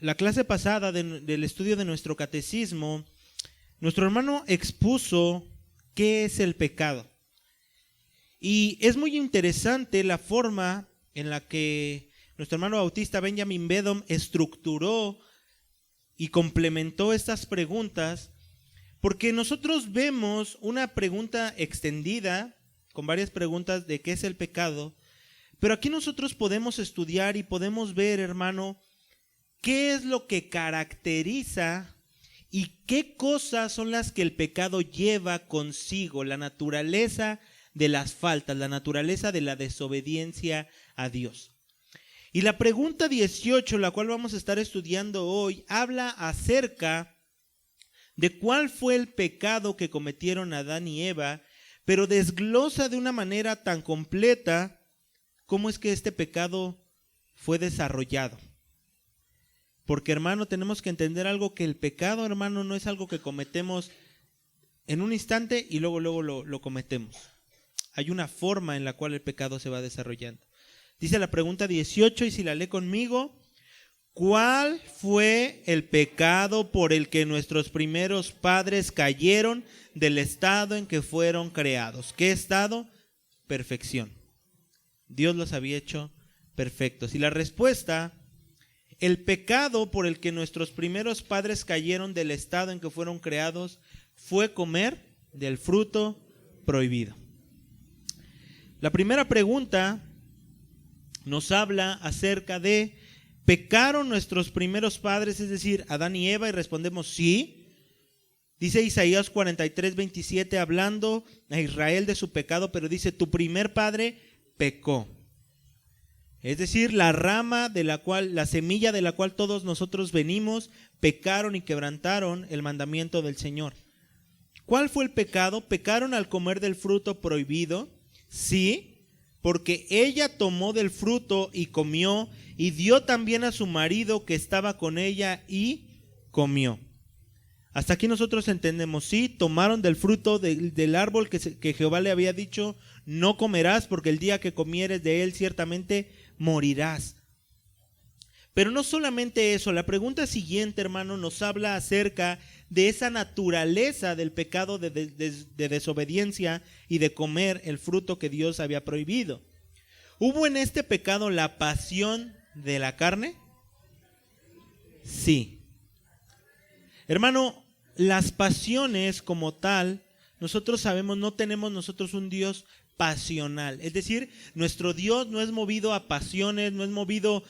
la clase pasada del estudio de nuestro catecismo, nuestro hermano expuso qué es el pecado. Y es muy interesante la forma en la que nuestro hermano bautista Benjamin Beddome estructuró y complementó estas preguntas, porque nosotros vemos una pregunta extendida con varias preguntas de qué es el pecado, pero aquí nosotros podemos estudiar y podemos ver, hermano, qué es lo que caracteriza y qué cosas son las que el pecado lleva consigo, la naturaleza de las faltas, la naturaleza de la desobediencia a Dios. Y la pregunta 18, la cual vamos a estar estudiando hoy, habla acerca de cuál fue el pecado que cometieron Adán y Eva, pero desglosa de una manera tan completa cómo es que este pecado fue desarrollado. Porque, hermano, tenemos que entender algo, que el pecado, hermano, no es algo que cometemos en un instante y luego lo cometemos. Hay una forma en la cual el pecado se va desarrollando. Dice la pregunta 18, y si la lee conmigo: ¿cuál fue el pecado por el que nuestros primeros padres cayeron del estado en que fueron creados? ¿Qué estado? Perfección. Dios los había hecho perfectos. Y la respuesta: el pecado por el que nuestros primeros padres cayeron del estado en que fueron creados fue comer del fruto prohibido. La primera pregunta nos habla acerca de: ¿pecaron nuestros primeros padres, es decir, Adán y Eva? Y respondemos sí. Dice Isaías 43:27, hablando a Israel de su pecado, pero dice: tu primer padre pecó. Es decir, la rama de la cual, la semilla de la cual todos nosotros venimos, pecaron y quebrantaron el mandamiento del Señor. ¿Cuál fue el pecado? ¿Pecaron al comer del fruto prohibido? Sí. Porque ella tomó del fruto y comió, y dio también a su marido que estaba con ella y comió. Hasta aquí nosotros entendemos, sí, tomaron del fruto del árbol que Jehová le había dicho: no comerás, porque el día que comieres de él ciertamente morirás. Pero no solamente eso, la pregunta siguiente, hermano, nos habla acerca de esa naturaleza del pecado de desobediencia y de comer el fruto que Dios había prohibido. ¿Hubo en este pecado la pasión de la carne? Sí. Hermano, las pasiones como tal, nosotros sabemos, no tenemos nosotros un Dios pasional. Es decir, nuestro Dios no es movido a pasiones, no es movido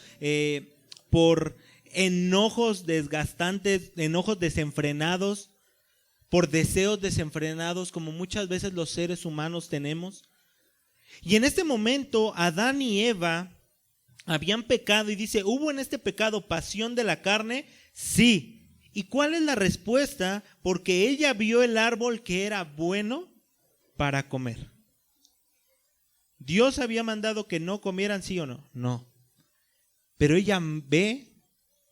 por enojos desgastantes, enojos desenfrenados, por deseos desenfrenados como muchas veces los seres humanos tenemos. Y en este momento Adán y Eva habían pecado y dice: ¿hubo en este pecado pasión de la carne? Sí. ¿Y cuál es la respuesta? Porque ella vio el árbol que era bueno para comer. ¿Dios había mandado que no comieran, sí o no? No. Pero ella ve,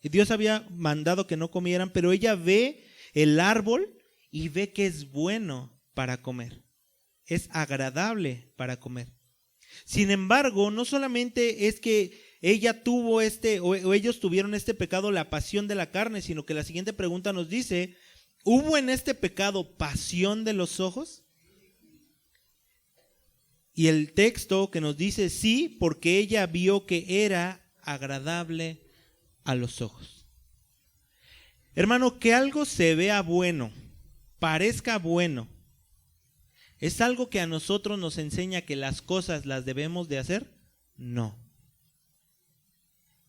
Dios había mandado que no comieran, pero ella ve el árbol y ve que es bueno para comer. Es agradable para comer. Sin embargo, no solamente es que ella tuvo o ellos tuvieron este pecado, la pasión de la carne, sino que la siguiente pregunta nos dice: ¿hubo en este pecado pasión de los ojos? Y el texto que nos dice: sí, porque ella vio que era agradable a los ojos. Hermano, que algo se vea bueno, parezca bueno, ¿es algo que a nosotros nos enseña que las cosas las debemos de hacer? No.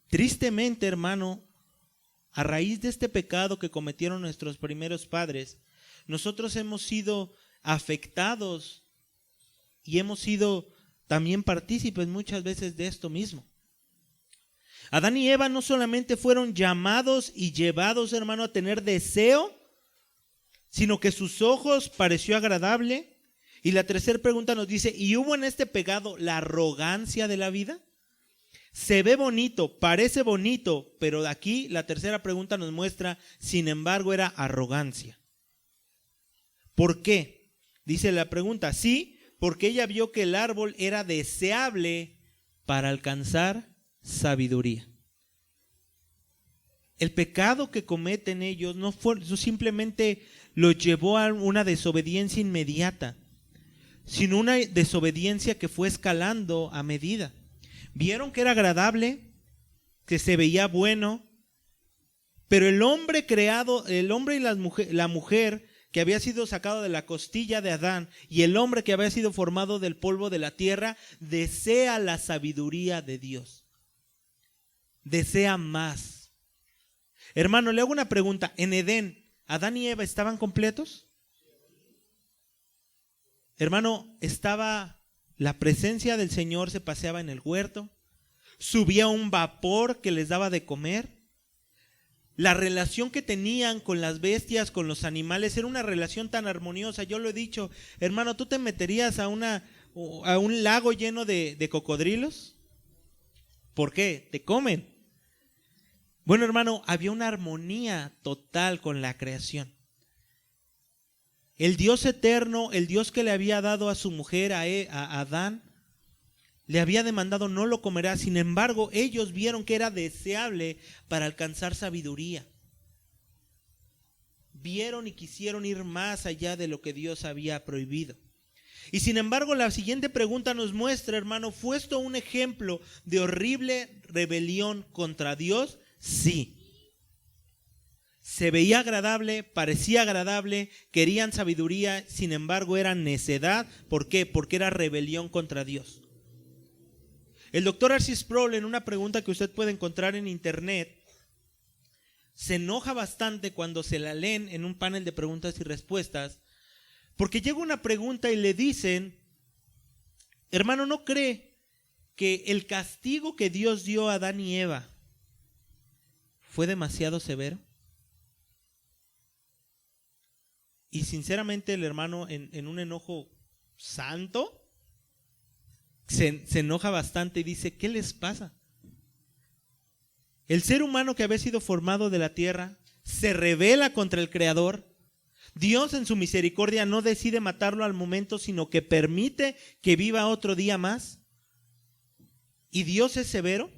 Tristemente, hermano, a raíz de este pecado que cometieron nuestros primeros padres, nosotros hemos sido afectados y hemos sido también partícipes muchas veces de esto mismo. Adán y Eva no solamente fueron llamados y llevados, hermano, a tener deseo, sino que sus ojos pareció agradable. Y la tercera pregunta nos dice: ¿y hubo en este pecado la arrogancia de la vida? Se ve bonito, parece bonito, pero de aquí la tercera pregunta nos muestra, sin embargo, era arrogancia. ¿Por qué? Dice la pregunta: sí, porque ella vio que el árbol era deseable para alcanzar sabiduría. El pecado que cometen ellos no simplemente los llevó a una desobediencia inmediata, sino una desobediencia que fue escalando a medida. Vieron que era agradable, que se veía bueno, pero el hombre creado, el hombre y la mujer que había sido sacado de la costilla de Adán y el hombre que había sido formado del polvo de la tierra, desea la sabiduría de Dios. Desea más. Hermano, le hago una pregunta. En Edén, ¿Adán y Eva estaban completos? Hermano, estaba la presencia del Señor, se paseaba en el huerto, subía un vapor que les daba de comer. La relación que tenían con las bestias, con los animales, era una relación tan armoniosa. Yo lo he dicho, hermano, ¿tú te meterías a un lago lleno de cocodrilos? ¿Por qué? Te comen. Bueno, hermano, había una armonía total con la creación. El Dios eterno, el Dios que le había dado a su mujer, a Adán, le había demandado: no lo comerás. Sin embargo, ellos vieron que era deseable para alcanzar sabiduría. Vieron y quisieron ir más allá de lo que Dios había prohibido. Y sin embargo, la siguiente pregunta nos muestra, hermano, ¿fue esto un ejemplo de horrible rebelión contra Dios? Sí. Se veía agradable, parecía agradable, querían sabiduría, sin embargo era necedad. ¿Por qué? Porque era rebelión contra Dios. El doctor R.C. Sproul, en una pregunta que usted puede encontrar en internet, se enoja bastante cuando se la leen en un panel de preguntas y respuestas, porque llega una pregunta y le dicen: hermano, ¿no cree que el castigo que Dios dio a Adán y Eva fue demasiado severo? Y sinceramente el hermano, en un enojo santo, se enoja bastante y dice: ¿qué les pasa? El ser humano que había sido formado de la tierra se rebela contra el Creador. Dios en su misericordia no decide matarlo al momento, sino que permite que viva otro día más. ¿Y Dios es severo?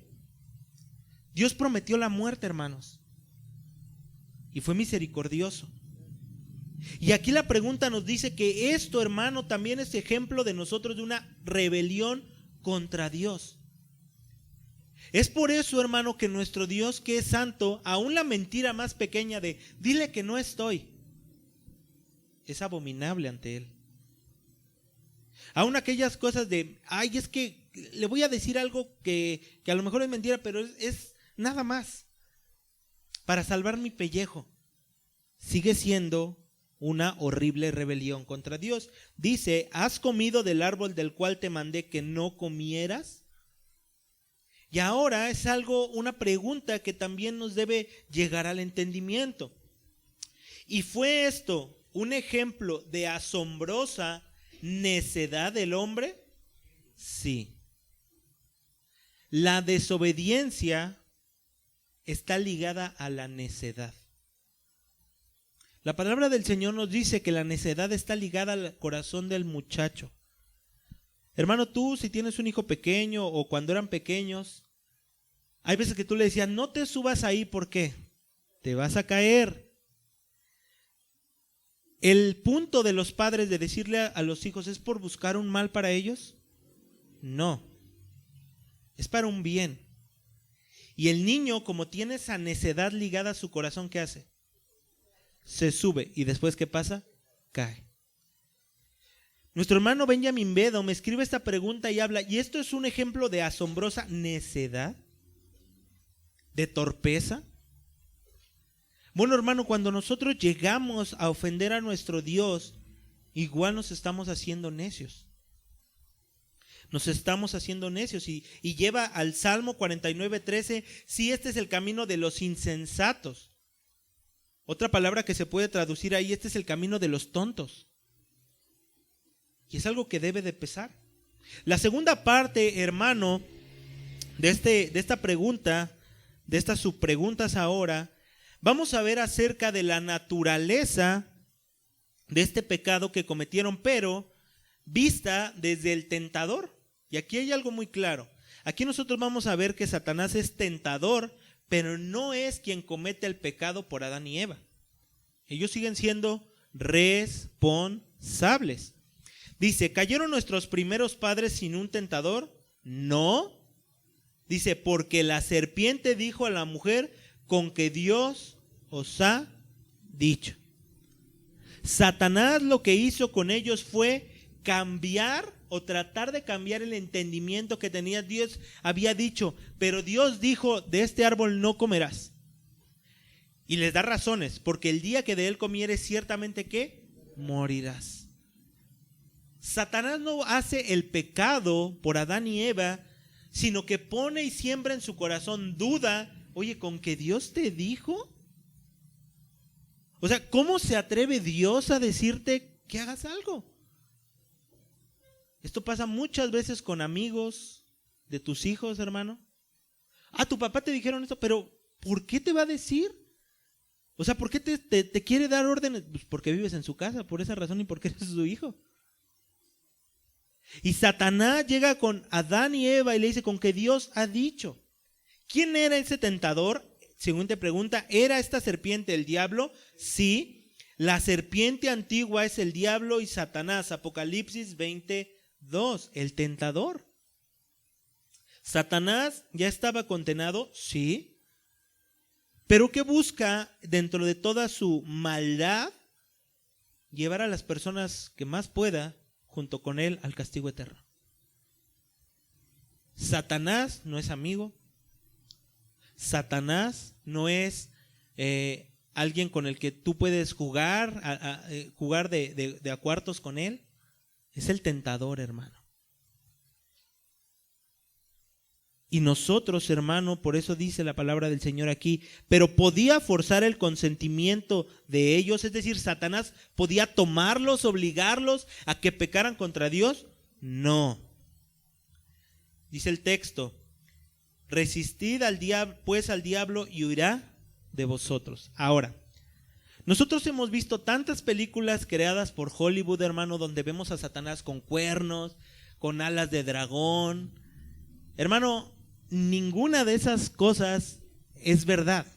Dios prometió la muerte, hermanos, y fue misericordioso. Y aquí la pregunta nos dice que esto, hermano, también es ejemplo de nosotros de una rebelión contra Dios. Es por eso, hermano, que nuestro Dios, que es santo, aún la mentira más pequeña de dile que no estoy, es abominable ante Él. Aún aquellas cosas de, ay, es que le voy a decir algo que a lo mejor es mentira, pero es nada más para salvar mi pellejo, sigue siendo una horrible rebelión contra Dios. Dice: ¿has comido del árbol del cual te mandé que no comieras? Y ahora es una pregunta que también nos debe llegar al entendimiento. ¿Y fue esto un ejemplo de asombrosa necedad del hombre? Sí. La desobediencia está ligada a la necedad. La palabra del Señor nos dice que la necedad está ligada al corazón del muchacho. Hermano, tú si tienes un hijo pequeño o cuando eran pequeños, hay veces que tú le decías: no te subas ahí, ¿por qué? Te vas a caer. ¿El punto de los padres de decirle a los hijos es por buscar un mal para ellos? No, es para un bien. Y el niño, como tiene esa necedad ligada a su corazón, ¿qué hace? Se sube. ¿Y después qué pasa? Cae. Nuestro hermano Benjamin Bedo me escribe esta pregunta y habla: ¿y esto es un ejemplo de asombrosa necedad? ¿De torpeza? Bueno, hermano, cuando nosotros llegamos a ofender a nuestro Dios, igual nos estamos haciendo necios. Nos estamos haciendo necios y lleva al Salmo 49:13: sí, este es el camino de los insensatos. Otra palabra que se puede traducir ahí: este es el camino de los tontos. Y es algo que debe de pesar. La segunda parte, hermano, de esta pregunta, de estas subpreguntas ahora, vamos a ver acerca de la naturaleza de este pecado que cometieron, pero vista desde el tentador. Y aquí hay algo muy claro. Aquí nosotros vamos a ver que Satanás es tentador, pero no es quien comete el pecado por Adán y Eva. Ellos siguen siendo responsables. Dice, ¿cayeron nuestros primeros padres sin un tentador? No. Dice, porque la serpiente dijo a la mujer, con que Dios os ha dicho. Satanás lo que hizo con ellos fue cambiar o tratar de cambiar el entendimiento que tenía. Dios había dicho, pero Dios dijo, de este árbol no comerás. Y les da razones, porque el día que de él comieres, ciertamente que morirás. Satanás no hace el pecado por Adán y Eva, sino que pone y siembra en su corazón duda. Oye, ¿con que Dios te dijo? O sea, ¿cómo se atreve Dios a decirte que hagas algo? Esto pasa muchas veces con amigos de tus hijos, hermano. Ah, tu papá te dijeron esto, pero ¿por qué te va a decir? O sea, ¿por qué te quiere dar órdenes? Pues porque vives en su casa, por esa razón y porque eres su hijo. Y Satanás llega con Adán y Eva y le dice, con que Dios ha dicho. ¿Quién era ese tentador? Según te pregunta, ¿era esta serpiente el diablo? Sí. La serpiente antigua es el diablo y Satanás. Apocalipsis 22, el tentador. ¿Satanás ya estaba condenado? Sí. ¿Pero qué busca dentro de toda su maldad? Llevar a las personas que más pueda junto con él al castigo eterno. Satanás no es amigo. Satanás no es alguien con el que tú puedes jugar de a cuartos con él. Es el tentador, hermano. Y nosotros, hermano, por eso dice la palabra del Señor aquí, pero podía forzar el consentimiento de ellos, es decir, Satanás podía tomarlos, obligarlos a que pecaran contra Dios. No. Dice el texto, resistid al diablo, pues al diablo y huirá de vosotros. Ahora, nosotros hemos visto tantas películas creadas por Hollywood, hermano, donde vemos a Satanás con cuernos, con alas de dragón. Hermano, ninguna de esas cosas es verdad.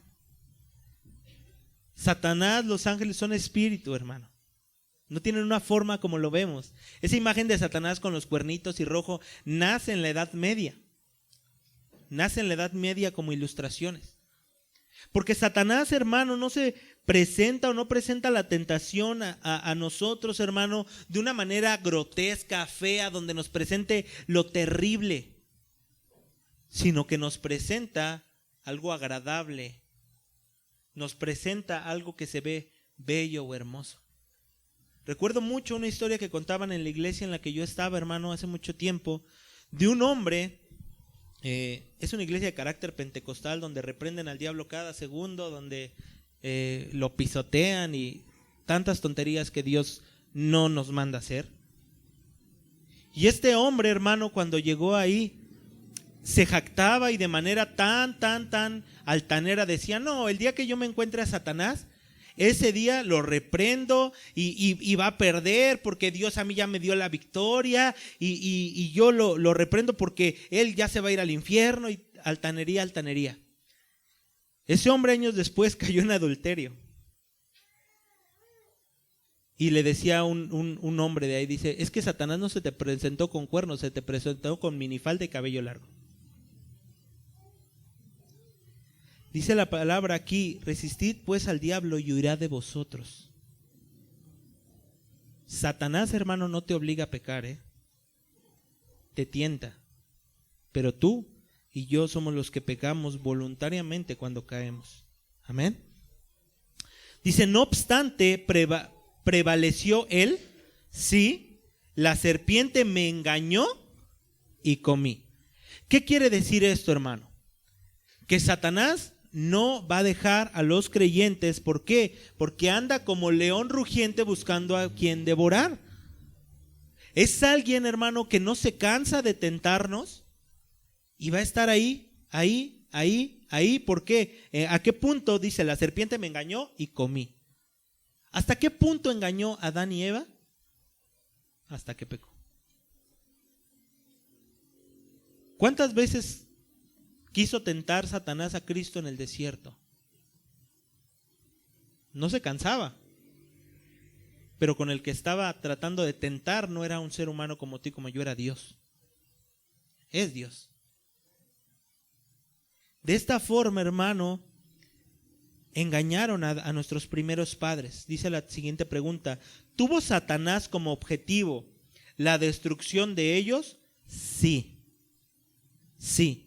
Satanás, los ángeles son espíritu, hermano. No tienen una forma como lo vemos. Esa imagen de Satanás con los cuernitos y rojo nace en la Edad Media. Nace en la Edad Media como ilustraciones. Porque Satanás, hermano, no se presenta o no presenta la tentación a nosotros, hermano, de una manera grotesca, fea, donde nos presente lo terrible, sino que nos presenta algo agradable, nos presenta algo que se ve bello o hermoso. Recuerdo mucho una historia que contaban en la iglesia en la que yo estaba, hermano, hace mucho tiempo, de un hombre. Es una iglesia de carácter pentecostal donde reprenden al diablo cada segundo, donde lo pisotean y tantas tonterías que Dios no nos manda hacer. Y este hombre, hermano, cuando llegó ahí, se jactaba y de manera tan altanera decía, no, el día que yo me encuentre a Satanás, ese día lo reprendo y va a perder porque Dios a mí ya me dio la victoria y yo lo reprendo porque él ya se va a ir al infierno y altanería. Ese hombre años después cayó en adulterio. Y le decía un hombre de ahí, dice, es que Satanás no se te presentó con cuernos, se te presentó con minifalda y cabello largo. Dice la palabra aquí, resistid pues al diablo y huirá de vosotros. Satanás, hermano, no te obliga a pecar, te tienta. Pero tú y yo somos los que pecamos voluntariamente cuando caemos. Amén. Dice, no obstante, prevaleció él, sí, la serpiente me engañó y comí. ¿Qué quiere decir esto, hermano? Que Satanás no va a dejar a los creyentes. ¿Por qué? Porque anda como león rugiente buscando a quien devorar. Es alguien, hermano, que no se cansa de tentarnos y va a estar ahí. ¿Por qué? ¿A qué punto? Dice, la serpiente me engañó y comí. ¿Hasta qué punto engañó a Adán y Eva? Hasta que pecó. ¿Cuántas veces quiso tentar Satanás a Cristo en el desierto? No se cansaba. Pero con el que estaba tratando de tentar no era un ser humano como tú y como yo, era Dios. Es Dios. De esta forma, hermano, engañaron a nuestros primeros padres. Dice la siguiente pregunta: ¿tuvo Satanás como objetivo la destrucción de ellos? Sí. Sí.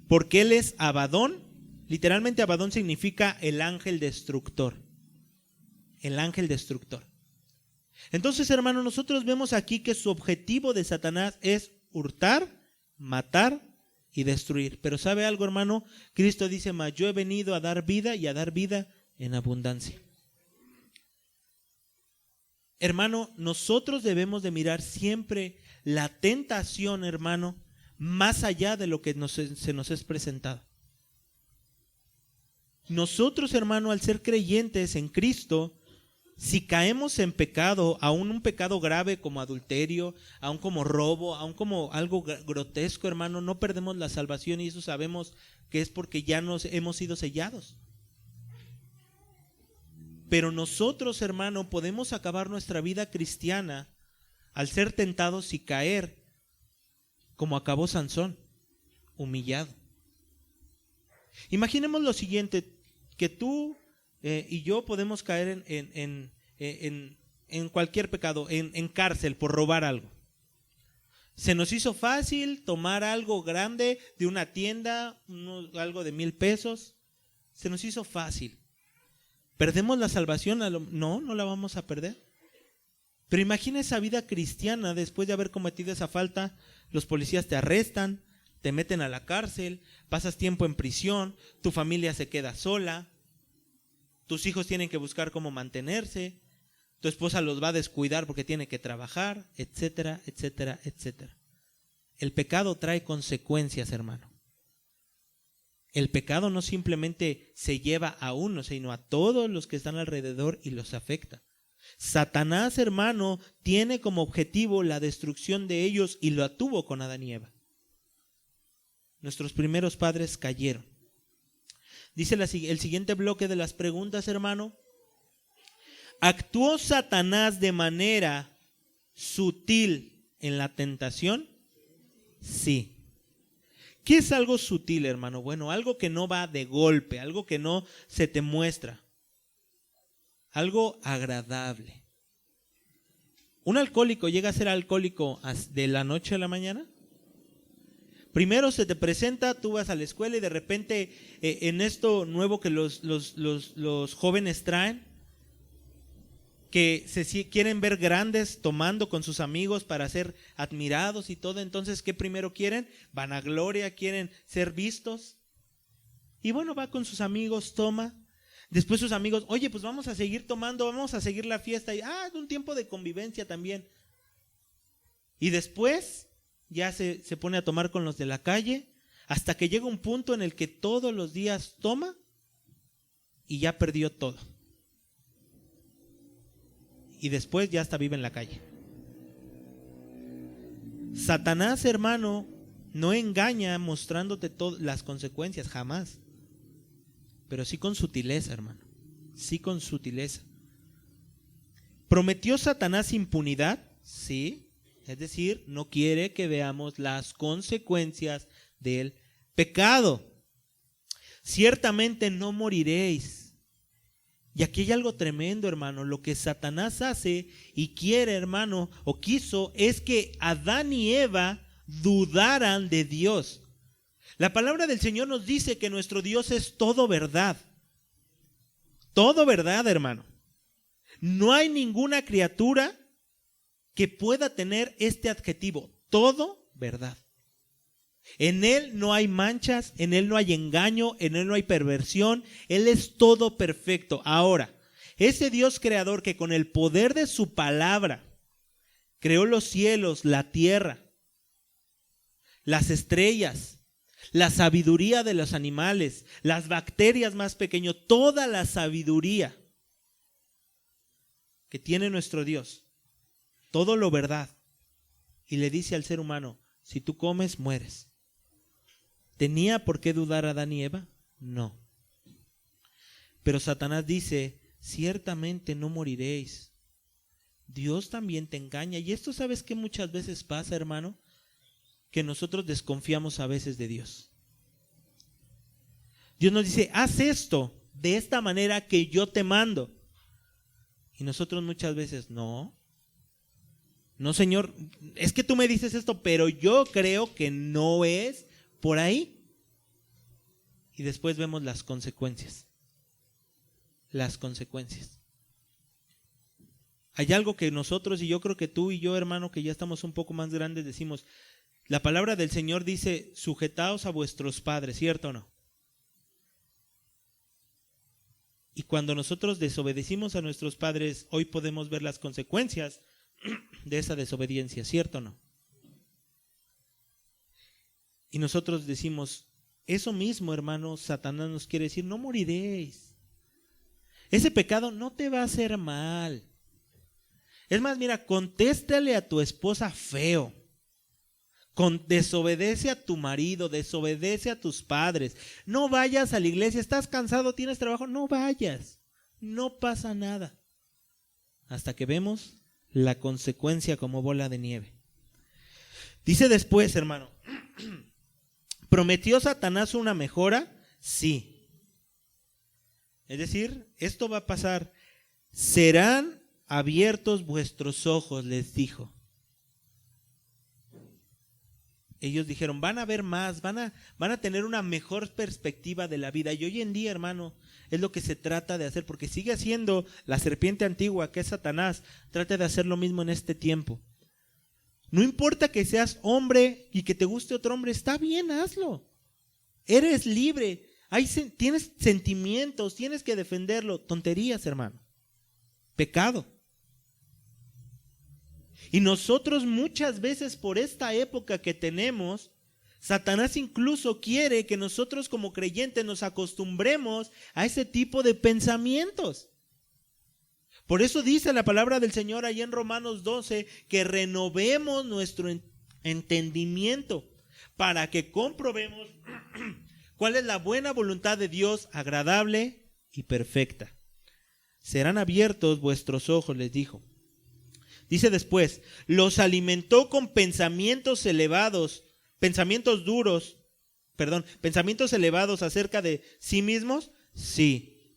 Porque él es Abadón. Literalmente Abadón significa el ángel destructor. El ángel destructor. Entonces, hermano, nosotros vemos aquí que su objetivo de Satanás es hurtar, matar y destruir. Pero ¿sabe algo, hermano? Cristo dice: mas yo he venido a dar vida y a dar vida en abundancia. Hermano, nosotros debemos de mirar siempre la tentación, hermano, más allá de lo que se nos es presentado. Nosotros, hermano, al ser creyentes en Cristo, si caemos en pecado, aún un pecado grave como adulterio, aún como robo, aún como algo grotesco, hermano, no perdemos la salvación, y eso sabemos que es porque ya nos hemos sido sellados. Pero nosotros, hermano, podemos acabar nuestra vida cristiana al ser tentados y caer como acabó Sansón, humillado. Imaginemos lo siguiente, que tú y yo podemos caer en cualquier pecado, en cárcel por robar algo. Se nos hizo fácil tomar algo grande de una tienda, algo de 1,000 pesos. Se nos hizo fácil. ¿Perdemos la salvación? No, no la vamos a perder. Pero imagina esa vida cristiana después de haber cometido esa falta. Los policías te arrestan, te meten a la cárcel, pasas tiempo en prisión, tu familia se queda sola, tus hijos tienen que buscar cómo mantenerse, tu esposa los va a descuidar porque tiene que trabajar, etcétera, etcétera, etcétera. El pecado trae consecuencias, hermano. El pecado no simplemente se lleva a uno, sino a todos los que están alrededor y los afecta. Satanás, hermano, tiene como objetivo la destrucción de ellos y lo tuvo con Adán y Eva. Nuestros primeros padres cayeron. Dice el siguiente bloque de las preguntas, hermano. ¿Actuó Satanás de manera sutil en la tentación? Sí. ¿Qué es algo sutil, hermano? Bueno, algo que no va de golpe, algo que no se te muestra. Algo agradable. ¿Un alcohólico llega a ser alcohólico de la noche a la mañana? Primero se te presenta, tú vas a la escuela y de repente en esto nuevo que los jóvenes traen, que quieren ver grandes tomando con sus amigos para ser admirados y todo. Entonces, ¿qué primero quieren? Vanagloria, quieren ser vistos. Y bueno, va con sus amigos, toma. Después sus amigos, oye, pues vamos a seguir tomando, vamos a seguir la fiesta. Y un tiempo de convivencia también. Y después ya se pone a tomar con los de la calle, hasta que llega un punto en el que todos los días toma y ya perdió todo. Y después ya hasta vive en la calle. Satanás, hermano, no engaña mostrándote las consecuencias, jamás. Pero sí con sutileza, hermano. Sí con sutileza. ¿Prometió Satanás impunidad? Sí. Es decir, no quiere que veamos las consecuencias del pecado. Ciertamente no moriréis. Y aquí hay algo tremendo, hermano. Lo que Satanás hace y quiere, hermano, o quiso, es que Adán y Eva dudaran de Dios. La palabra del Señor nos dice que nuestro Dios es todo verdad. Todo verdad, hermano. No hay ninguna criatura que pueda tener este adjetivo, todo verdad. En Él no hay manchas, en Él no hay engaño, en Él no hay perversión, Él es todo perfecto. Ahora, ese Dios creador que con el poder de su palabra creó los cielos, la tierra, las estrellas, la sabiduría de los animales, las bacterias más pequeñas, toda la sabiduría que tiene nuestro Dios, todo lo verdad, y le dice al ser humano, si tú comes, mueres. ¿Tenía por qué dudar Adán y Eva? No. Pero Satanás dice, ciertamente no moriréis. Dios también te engaña. Y esto, ¿sabes qué muchas veces pasa, hermano? Que nosotros desconfiamos a veces de Dios. Dios nos dice, haz esto de esta manera que yo te mando. Y nosotros muchas veces, no, Señor, es que tú me dices esto, pero yo creo que no es por ahí. Y después vemos las consecuencias. Las consecuencias. Hay algo que nosotros, y yo creo que tú y yo, hermano, que ya estamos un poco más grandes, decimos, la palabra del Señor dice, sujetaos a vuestros padres, ¿cierto o no? Y cuando nosotros desobedecimos a nuestros padres, hoy podemos ver las consecuencias de esa desobediencia, ¿cierto o no? Y nosotros decimos, eso mismo, hermano, Satanás nos quiere decir, no moriréis. Ese pecado no te va a hacer mal. Es más, mira, contéstale a tu esposa feo. Desobedece a tu marido, desobedece a tus padres. No vayas a la iglesia, estás cansado, tienes trabajo, no vayas. No pasa nada. Hasta que vemos la consecuencia como bola de nieve. Dice después, hermano, ¿prometió Satanás una mejora? Sí. Es decir, esto va a pasar. Serán abiertos vuestros ojos, les dijo. Ellos dijeron, van a ver más, van a tener una mejor perspectiva de la vida. Y hoy en día, hermano, es lo que se trata de hacer, porque sigue siendo la serpiente antigua que es Satanás. Trata de hacer lo mismo en este tiempo. No importa que seas hombre y que te guste otro hombre, está bien, hazlo. Eres libre. Tienes sentimientos, tienes que defenderlo. Tonterías, hermano. Pecado. Y nosotros muchas veces por esta época que tenemos, Satanás incluso quiere que nosotros como creyentes nos acostumbremos a ese tipo de pensamientos. Por eso dice la palabra del Señor allá en Romanos 12, que renovemos nuestro entendimiento para que comprobemos cuál es la buena voluntad de Dios, agradable y perfecta. Serán abiertos vuestros ojos, les dijo. Dice después, los alimentó con pensamientos elevados acerca de sí mismos. Sí.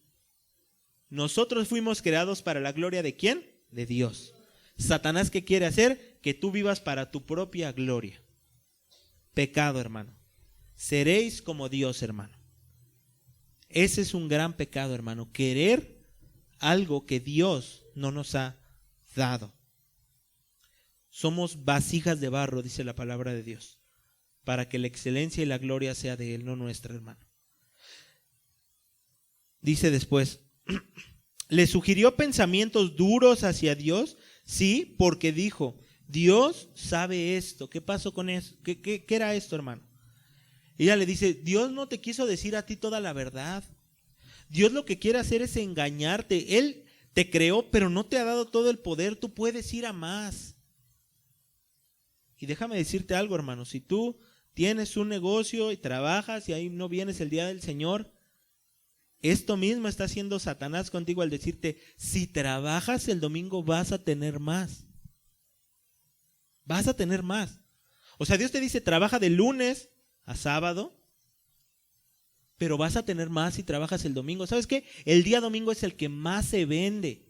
Nosotros fuimos creados para la gloria ¿de quién? De Dios. Satanás, ¿qué quiere hacer? Que tú vivas para tu propia gloria. Pecado, hermano. Seréis como Dios, hermano. Ese es un gran pecado, hermano. Querer algo que Dios no nos ha dado. Somos vasijas de barro, dice la palabra de Dios, para que la excelencia y la gloria sea de Él, no nuestra, hermano. Dice después, ¿le sugirió pensamientos duros hacia Dios? Sí, porque dijo, Dios sabe esto. ¿Qué pasó con eso? ¿Qué era esto, hermano? Y ella le dice, Dios no te quiso decir a ti toda la verdad. Dios lo que quiere hacer es engañarte. Él te creó, pero no te ha dado todo el poder. Tú puedes ir a más. Y déjame decirte algo, hermano, si tú tienes un negocio y trabajas y ahí no vienes el día del Señor, esto mismo está haciendo Satanás contigo al decirte, si trabajas el domingo vas a tener más. Vas a tener más. O sea, Dios te dice, trabaja de lunes a sábado, pero vas a tener más si trabajas el domingo. ¿Sabes qué? El día domingo es el que más se vende,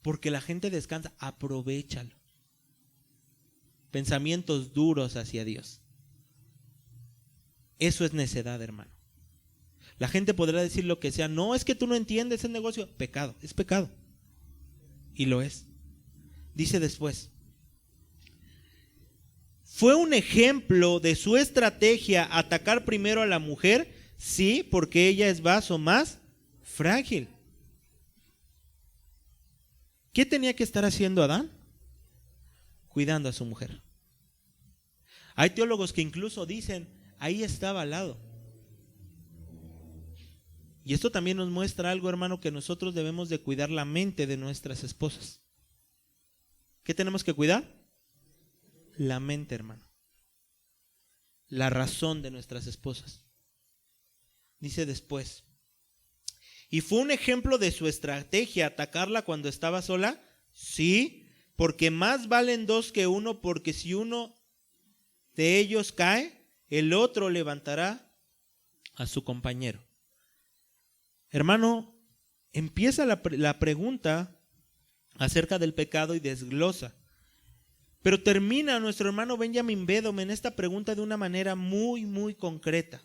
porque la gente descansa. Aprovéchalo. Pensamientos duros hacia Dios. Eso es necedad, hermano. La gente podrá decir lo que sea. No, es que tú no entiendes el negocio. Pecado, es pecado. Y lo es. Dice después, ¿fue un ejemplo de su estrategia atacar primero a la mujer? Sí, porque ella es vaso más frágil. ¿Qué tenía que estar haciendo Adán? Cuidando a su mujer. Hay teólogos que incluso dicen, ahí estaba al lado. Y esto también nos muestra algo, hermano, que nosotros debemos de cuidar la mente de nuestras esposas. ¿Qué tenemos que cuidar? La mente, hermano. la razón de nuestras esposas. Dice después, ¿y fue un ejemplo de su estrategia atacarla cuando estaba sola? Sí, porque más valen dos que uno, porque si uno de ellos cae, el otro levantará a su compañero. Hermano, empieza la pregunta acerca del pecado y desglosa. Pero termina nuestro hermano Benjamin Beddome en esta pregunta de una manera muy, muy concreta.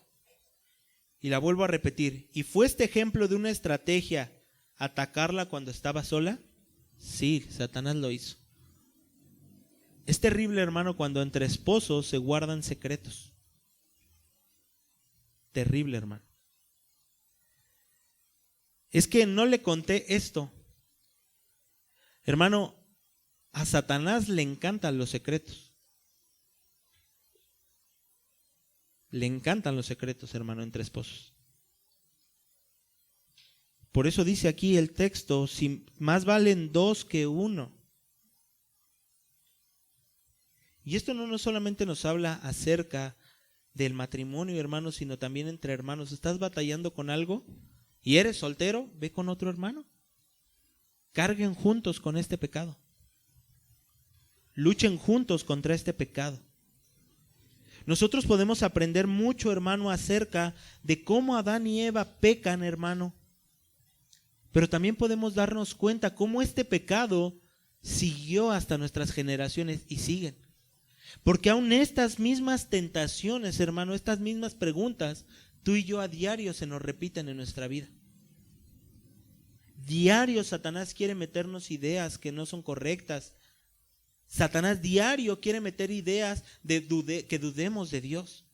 Y la vuelvo a repetir. ¿Y fue este ejemplo de una estrategia atacarla cuando estaba sola? Sí, Satanás lo hizo. Es terrible, hermano, cuando entre esposos se guardan secretos. Terrible, hermano. Es que no le conté esto. Hermano, a Satanás le encantan los secretos. Le encantan los secretos, hermano, entre esposos. Por eso dice aquí el texto, si más valen dos que uno. Y esto no solamente nos habla acerca del matrimonio, hermano, sino también entre hermanos. ¿Estás batallando con algo y eres soltero? Ve con otro hermano. Carguen juntos con este pecado. Luchen juntos contra este pecado. Nosotros podemos aprender mucho, hermano, acerca de cómo Adán y Eva pecan, hermano. Pero también podemos darnos cuenta cómo este pecado siguió hasta nuestras generaciones y siguen. Porque aún estas mismas tentaciones, hermano, estas mismas preguntas, tú y yo a diario se nos repiten en nuestra vida. Diario Satanás quiere meternos ideas que no son correctas. Satanás diario quiere meter ideas que dudemos de Dios.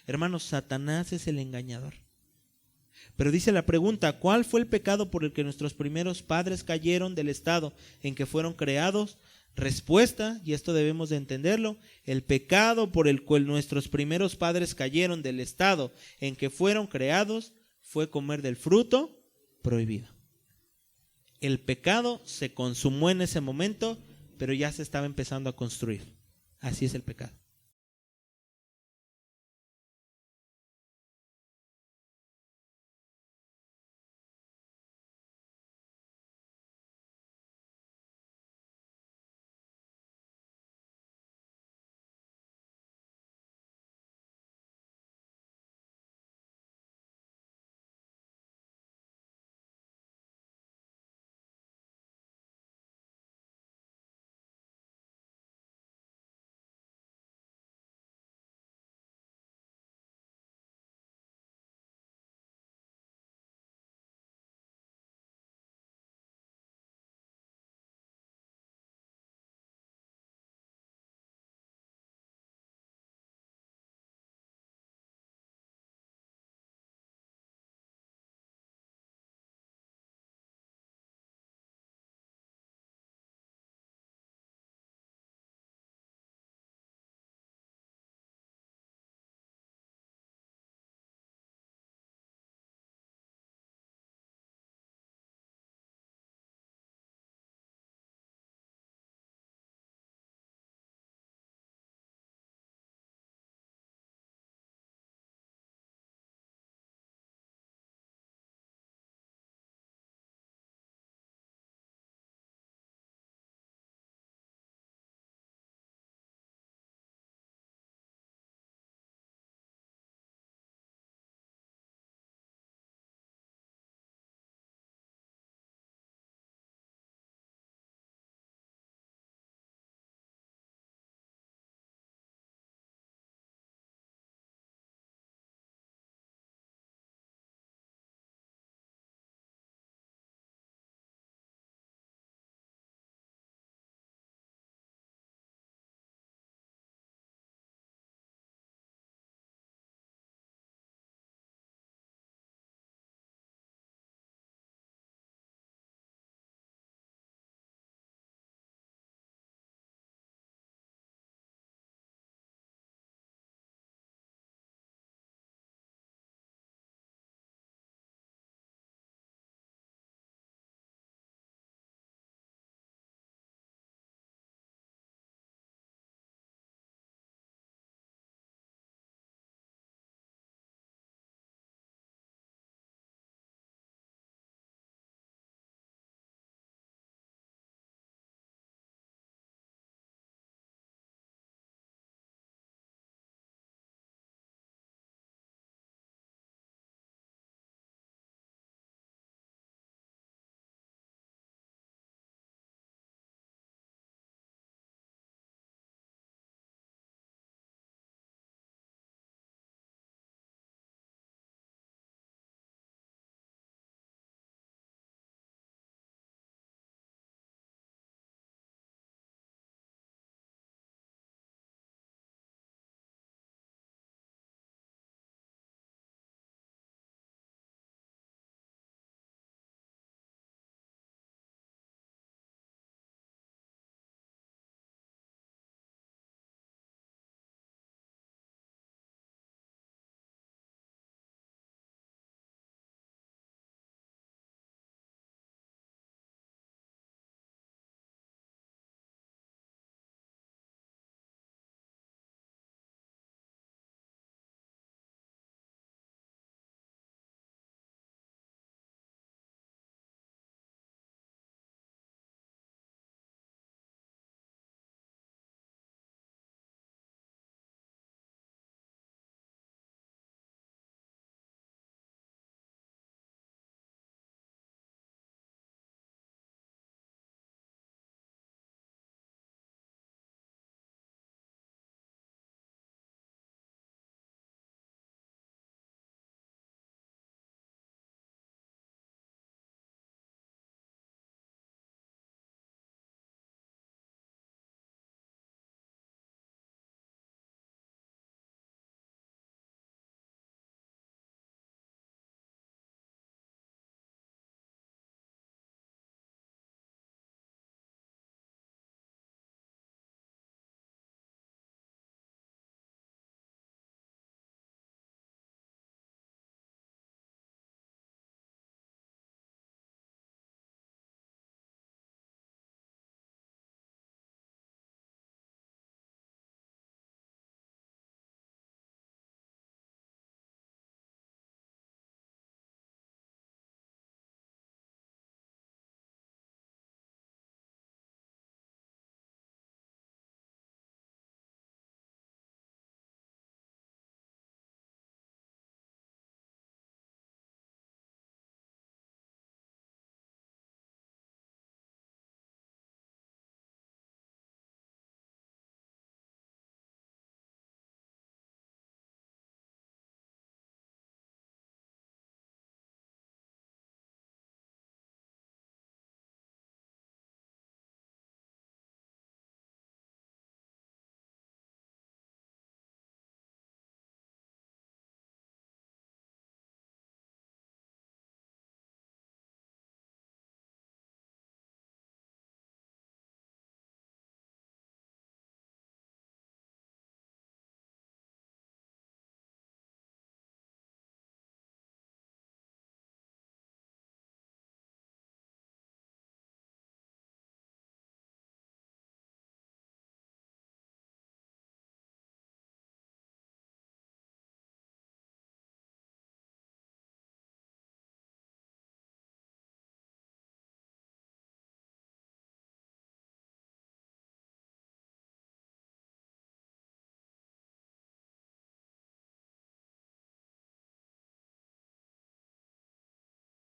Hermanos, Satanás es el engañador. Pero dice la pregunta, ¿cuál fue el pecado por el que nuestros primeros padres cayeron del estado en que fueron creados? Respuesta, y esto debemos de entenderlo, el pecado por el cual nuestros primeros padres cayeron del estado en que fueron creados fue comer del fruto prohibido. El pecado se consumó en ese momento, pero ya se estaba empezando a construir. Así es el pecado.